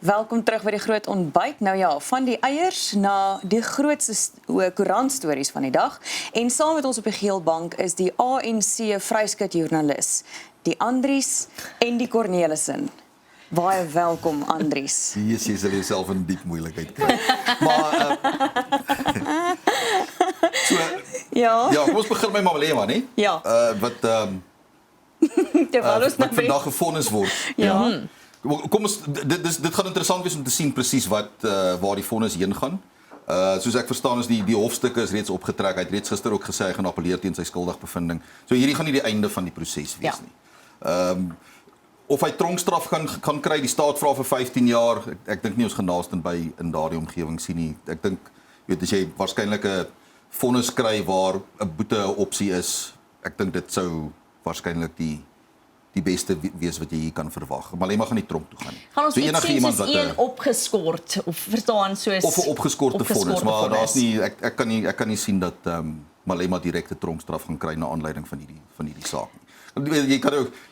Welkom terug by die groot ontbyt. Nou ja, van die eiers na die grootste koerantstories van die dag. En saam met ons op die geelbank is die ANC vryskutjoernalis, die Andries en die Cornelissen. Baie welkom, Andries. Jy sal jouself in diep moeilikheid kry. Maar ja, kom ons begin by Malema, né? Ja. Wat Terwyl ons wat vandag gefonnis word. Ja. Kom ons dit gaan interessant wees om te sien presies wat waar die vonnis heen gaan. Soos ek verstaan is die hofstukke is reeds opgetrek. Hy het reeds gister ook gesê hy gaan appeleer teen sy skuldigbevinding. So hierdie gaan nie die einde van die proses wees nie. Of hy tronkstraf kan kry, die staat vra vir 15 jaar. Ek dink nie ons gaan naaste by in daardie omgewing sien nie. Ek dink as jy waarskynlik 'n vonnis kry waar 'n boete 'n opsie is, ek dink dit sou waarskynlik die beste wees wat jy hier kan verwag. Malema gaan nie tronk toe gaan nie. Gaan ons enige sien iemand soos wat een opgeskort of verstaan soos of 'n opgeskorte vonnis, maar vonnis. daar's nie ek kan nie sien dat Malema direkte tronkstraf gaan kry na aanleiding van hierdie saak nie.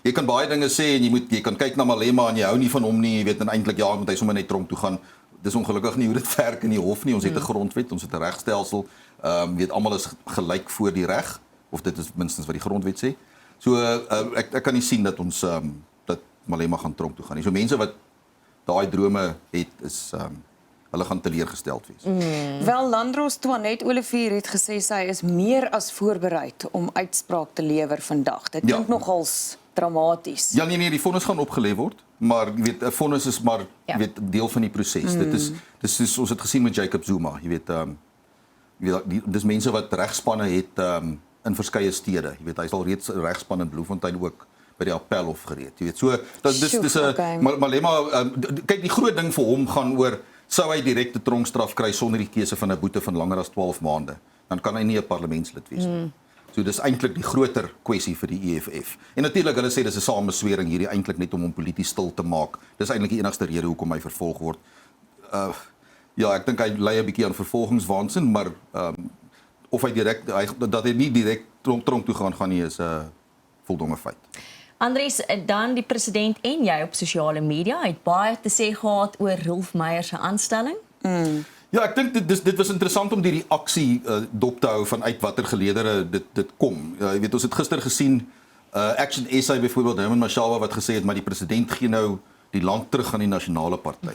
Jy kan baie dinge sê en jy kan kyk na Malema en jy hou nie van hom nie, jy weet en eintlik ja, moet hy sommer net tronk toe gaan. Dis ongelukkig nie hoe dit werk in die hof nie. Ons het 'n grondwet, ons het 'n regstelsel. Weet almal is gelyk voor die reg, of dit is minstens wat die grondwet sê. So ek kan nie sien dat ons dat Malema gaan tronk toe gaan nie. So mense wat daai drome het is hulle gaan teleurgesteld wees. Wel, Landros Toinette Olivier het gesê sy is meer as voorbereid om uitspraak te lewer vandag. Dit klink nogals dramaties. Ja, nee, die vonnis gaan opgelê word, maar jy weet 'n vonnis is maar weet deel van die proses. Dit is ons het gesien met Jacob Zuma, jy weet dis mense wat regspanne het in verskeie stede. Jy weet hy's al reeds regspan in Bloemfontein ook by die appelhof gereed. Jy weet so dis 'n Malema kyk die groot ding vir hom gaan oor sou hy direkte tronkstraf kry sonder die keuse van 'n boete van langer as 12 maande. Dan kan hy nie 'n parlementslid wees nie. So dis eintlik die groter kwessie vir die EFF. En natuurlik hulle sê dis 'n sameswering hierdie eintlik net om hom polities stil te maak. Dis eintlik die enigste rede hoekom hy vervolg word. Ja, ek dink hy lei 'n bietjie aan vervolgingswaansin, maar of hy dat hy nie direk tronk toe gaan nie is 'n voldonge feit. Andries, dan die president en jy op sosiale media het baie te sê gehad oor Rolf Meyer se aanstelling. Ja, ek dink dit was interessant om die reaksie dop te hou vanuit watter geleedere dit kom. Jy weet ons het gister gesien Action SA byvoorbeeld Herman Mashaba wat gesê het maar die president gee nou die land terug aan die nasionale party.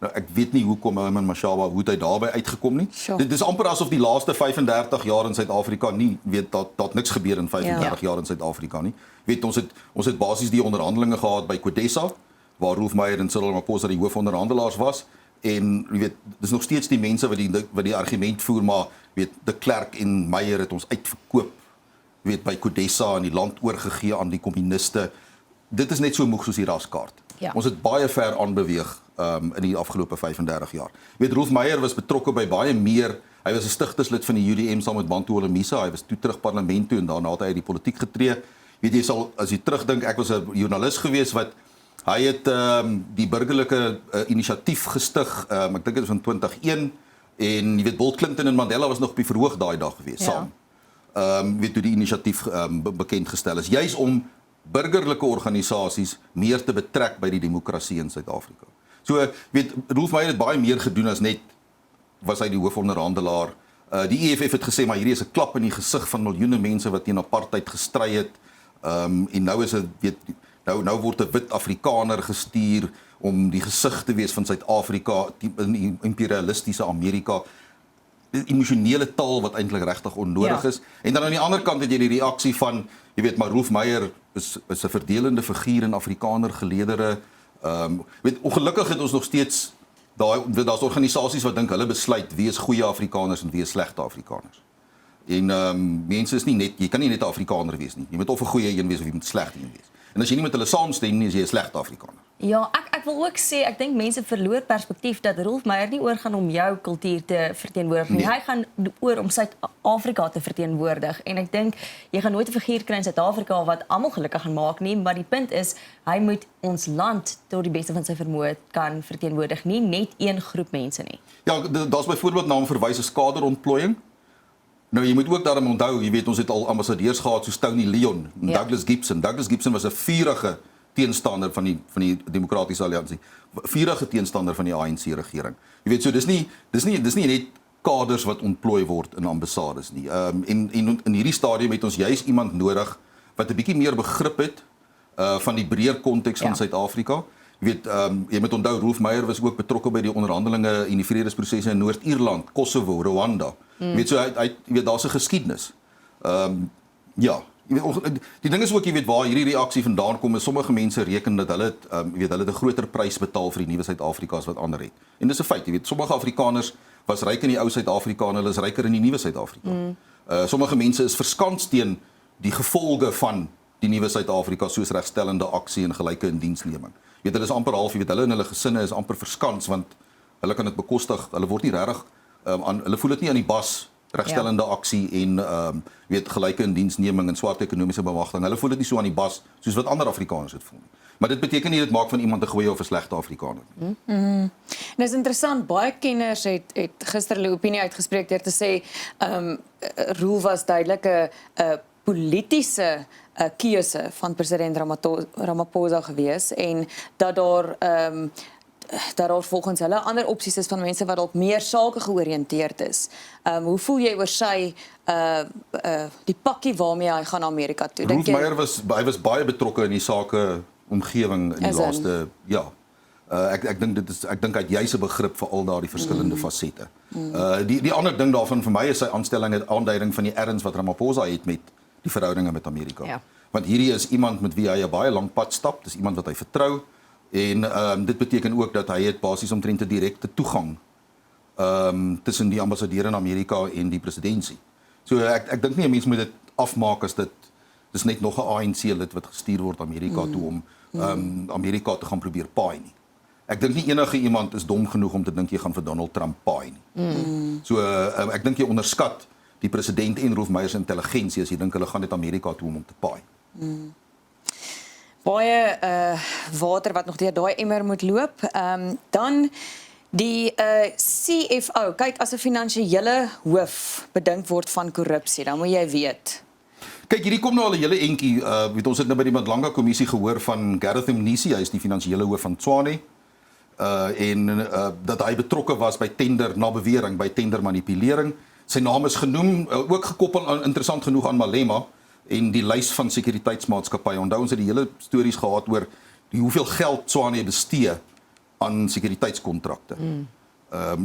Nou ek weet nie hoekom Herman Mashaba hoe hy daarbey uitgekom nie. Dit is amper asof die laaste 35 jaar in Suid-Afrika nie weet dat niks gebeur in 35 jaar in Suid-Afrika nie. Weet ons het basies die onderhandelinge gehad by CODESA waar Rolf Meyer en Cyril Ramaphosa die hoofonderhandelaars was en jy weet dis nog steeds die mense wat die argument voer maar weet de Klerk en Meyer het ons uitverkoop weet by CODESA en die land oorgegee aan die kommuniste. Dit is net so moeg soos die raskaart. Ja. Ons het baie ver aanbeweeg in die afgelope 35 jaar. Weet Rolf Meyer was betrokke by baie meer. Hy was 'n stigterslid van die UDM saam met Bantu Holomisa. Hy was toe terug parlement toe en daarna het hy uit die politiek getree. Weet jy sal as jy terugdink, ek was 'n joernalis gewees wat hy het die burgerlike inisiatief gestig. Ek dink dit was in 2001 en jy weet Bill Clinton en Mandela was nog op die verhoog daai dag gewees saam. Weet hoe die inisiatief bekend gestel is. Juis om burgerlike organisasies meer te betrek by die demokrasie in Suid-Afrika. So weet Rolf Meyer het baie meer gedoen as net was hy die hoofonderhandelaar. Die EFF het gesê maar hierdie is 'n klap in die gesig van miljoene mense wat teen apartheid gestry het. En nou is dit weet nou word 'n wit Afrikaner gestuur om die gesig te wees van Suid-Afrika in die imperialistiese Amerika. Die emosionele taal wat eintlik regtig onnodig is. En dan aan die ander kant het jy die reaksie van jy weet maar Rolf Meyer is 'n verdelende figuur in Afrikaner geleedere. Weet ongelukkig het ons nog steeds daar's organisasies wat dink hulle besluit wie is goeie Afrikaners en wie is slegte Afrikaners. En mense is nie net jy kan nie net 'n Afrikaner wees nie. Jy moet of 'n goeie een wees of jy moet 'n slegte een wees. En as jy nie met hulle saamstem nie, is jy 'n slegte Afrikaner. Ja, ek wil ook sê ek dink mense verloor perspektief dat Rolf Meyer nie oorgaan om jou kultuur te verteenwoordig nie. Hy gaan oor om Suid-Afrika te verteenwoordig en ek dink jy gaan nooit 'n figuur kry in Suid-Afrika wat almal gelukkig gaan maak nie, maar die punt is hy moet ons land tot die beste van sy vermoë kan verteenwoordig, nie net een groep mense nie. Ja, daar's byvoorbeeld na hom verwys as kaderontplooiing. Nou jy moet ook daarom onthou, jy weet ons het al ambassadeurs gehad so Tony Leon en Douglas Gibson. Douglas Gibson was 'n vurige teenstander van die Demokratiese Alliansie, vurige teenstander van die ANC regering. Jy weet, so dis nie net kaders wat ontplooi word in ambassades nie. En in hierdie stadium het ons juis iemand nodig wat 'n bietjie meer begrip het van die breër konteks van Suid-Afrika. Jy weet, jy moet onthou, Rolf Meyer was ook betrokke by die onderhandelinge en die vredesprosesse in Noord-Ierland, Kosovo, Rwanda. Jy weet, so jy weet, daar's 'n geskiedenis. Ja, jy weet, die ding is ook, jy weet, waar hierdie reaksie vandaan kom, is sommige mense reken dat hulle het 'n groter prys betaal vir die nuwe Suid-Afrika as wat ander het. En dis 'n feit, jy weet, sommige Afrikaners was ryk in die ou Suid-Afrika en hulle is ryker in die nuwe Suid-Afrika. Sommige mense is verskans teen die gevolge van die nuwe Suid-Afrika, soos regstellende aksie en gelyke indiensneming. Jy weet, hulle is amper half, jy weet, hulle en hulle gesinne is amper verskans, want hulle kan dit bekostig, hulle word nie regtig, hulle voel dit nie aan die bas, regstellende aksie en weet, gelyke indiensneming en swart ekonomiese bemagtiging. Hulle voel dit nie so aan die bas, soos wat ander Afrikaners dit voel nie. Maar dit beteken nie dit maak van iemand 'n goeie of 'n slegte Afrikaner nie. Dit is interessant, baie kenners het gister hulle opinie uitgespreek deur te sê, Roel was duidelik 'n politiese keuse van president Ramaphosa gewees en dat daar volgens hulle ander opsies is van mense wat dalk meer sake georiënteerd is. Hoe voel jy oor sy die pakkie waarmee hy gaan Amerika toe? Rolf Meyer was baie betrokke in die sake omgewing in die laaste ek dink hy het juis 'n begrip vir al daardie verskillende fasette. Die ander ding daarvan vir my is sy aanstelling 'n aanduiding van die erns wat Ramaphosa het met die verhoudinge met Amerika. Ja. Want hierdie is iemand met wie hy 'n baie lang pad stap, dis iemand wat hy vertrou en dit beteken ook dat hy het basies omtrent 'n direkte toegang tussen die ambassadeur in Amerika en die presidentskap. So ek dink nie 'n mens moet dit afmaak as dis net nog 'n ANC lid wat gestuur word Amerika toe om Amerika te gaan probeer paai nie. Ek dink nie enige iemand is dom genoeg om te dink jy gaan vir Donald Trump paai nie. So ek dink jy onderskat die president en Rolf Meyer se intelligensie as jy dink hulle gaan net Amerika toe om te paai. Baie water wat nog deur daai emmer moet loop. Dan die CFO, kyk, as 'n finansiële hoof bedink word van korrupsie, dan moet jy weet. Kyk, hierdie kom nou al 'n hele entjie, weet ons het nou by die Madlanga kommissie gehoor van Gareth Mnisi, hy is die finansiële hoof van Tshwane. Dat hy betrokke was by tender, na bewering, by tendermanipulering. Sy naam is genoem, ook gekoppel interessant genoeg aan Malema en die lys van sekuriteitsmaatskappye. Onthou ons het die hele stories gehad oor hoeveel geld Tshwane bestee aan sekuriteitskontrakte.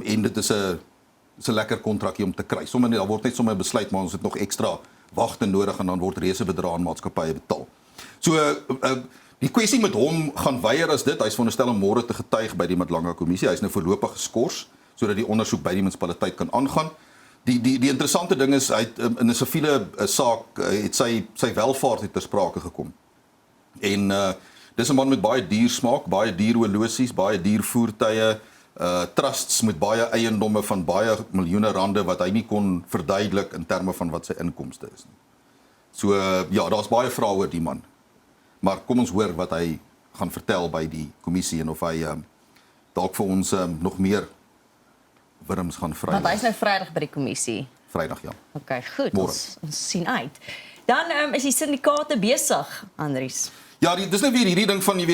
En dit is 'n lekker kontrakkie om te kry. Daar word net sommer besluit, maar ons het nog ekstra wagte nodig en dan word reuse bedrae aan maatskappye betaal. So die kwessie met hom gaan weier as dit. Hy is veronderstel om môre te getuig by die Madlanga kommissie. Hy is nou voorlopig geskort sodat die ondersoek by die munisipaliteit kan aangaan. Die interessante ding is, hy het in 'n siviele saak het sy welvaart het ter sprake gekom. En dis 'n man met baie duur smaak, baie duur horlosies, baie duur voertuie, trusts met baie eiendomme van baie miljoene rande wat hy nie kon verduidelik in terme van wat sy inkomste is nie. So ja, daar's baie vrae oor die man. Maar kom ons hoor wat hy gaan vertel by die kommissie en of hy dalk vir ons nog meer wurms gaan vry. Want hy is nou Vrydag by die kommissie. Vrydag, ja. Okay, goed. Ons sien uit. Dan is die syndikaate besig, Andries. Ja, dis nou weer hierdie ding van jy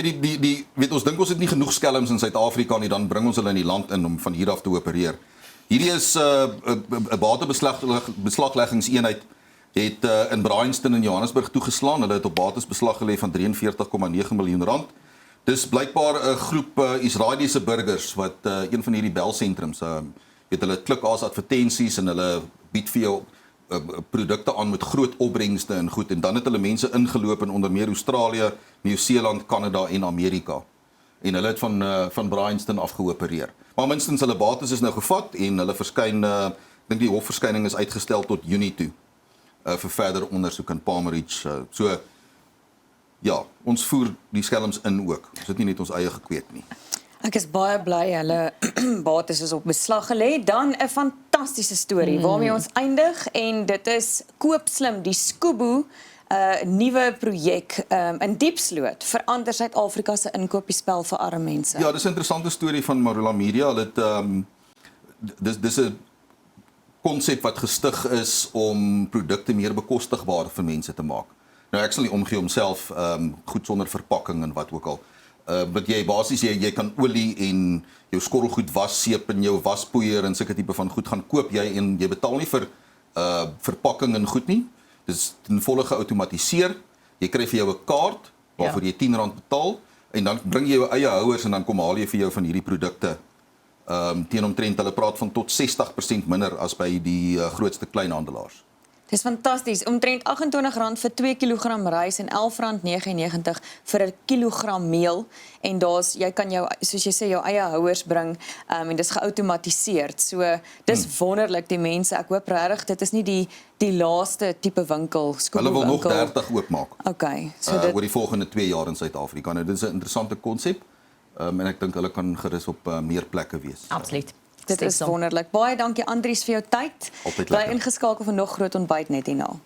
weet ons dink ons het nie genoeg skelms in Suid-Afrika nie, dan bring ons hulle in die land in om van hier af te opereer. Hierdie is 'n batebeslagleggingseenheid het in Bryanston in Johannesburg toegeslaan. Hulle het op bates beslag gelê van 43,9 miljoen rand. Dis blykbaar 'n groep Israeliese burgers wat een van hierdie belsentrums weet hulle klik as advertensies en hulle bied vir jou produkte aan met groot opbrengste en goed en dan het hulle mense ingeloop in onder meer Australië, Nieu-Seeland, Kanada en Amerika. En hulle het van Bryanston af geopereer. Maar minstens hulle bates is nou gevat en hulle verskyn ek dink die hofverskyning is uitgestel tot Junie toe vir verder ondersoek in Palm Ridge. So ja, ons voer die skelms in ook. Ons het nie net ons eie gekweet nie. Ek is baie bly hulle bates is op beslag gelê. Dan 'n fantastiese storie waarmee ons eindig en dit is Koopslim, die Skubu nuwe projek in Diepsloot verander Suid-Afrika se inkopiespel vir arme mense. Ja, dis 'n interessante storie van Marula Media. Hulle het dis 'n konsep wat gestig is om produkte meer bekostigbaar vir mense te maak. Nou ek sal nie omgee om self goed sonder verpakking en wat ook al. Wat jy basies jy kan olie en jou skorrelgoed wasseep en jou waspoeier en sulke tipe van goed gaan koop jy en jy betaal nie vir verpakking en goed nie. Dis ten volle geautomatiseer. Jy kry vir jou 'n kaart waarvoor jy R10 betaal en dan bring jy jou eie houers en dan kom haal jy vir jou van hierdie produkte teen omtrent hulle praat van tot 60% minder as by die grootste kleinhandelaars. Dis fantasties. Omtrent R28 vir 2 kg rys en R11.99 vir 'n kilogram meel en jy kan jou soos jy sê jou eie houers bring en dis geautomatiseer. So dis wonderlik die mense. Ek hoop regtig dit is nie die laaste tipe winkel, skoolwinkel. Hulle wil nog 30 oopmaak. Okay. So dit oor die volgende 2 jaar in Suid-Afrika. Nou dit is 'n interessante konsep. En ek dink hulle kan gerus op meer plekke wees. Absoluut. Dit is wonderlik. Baie dankie Andries vir jou tyd. Altyd Bly lekker. ingeskakel vir nog groot ontbyt net hierna.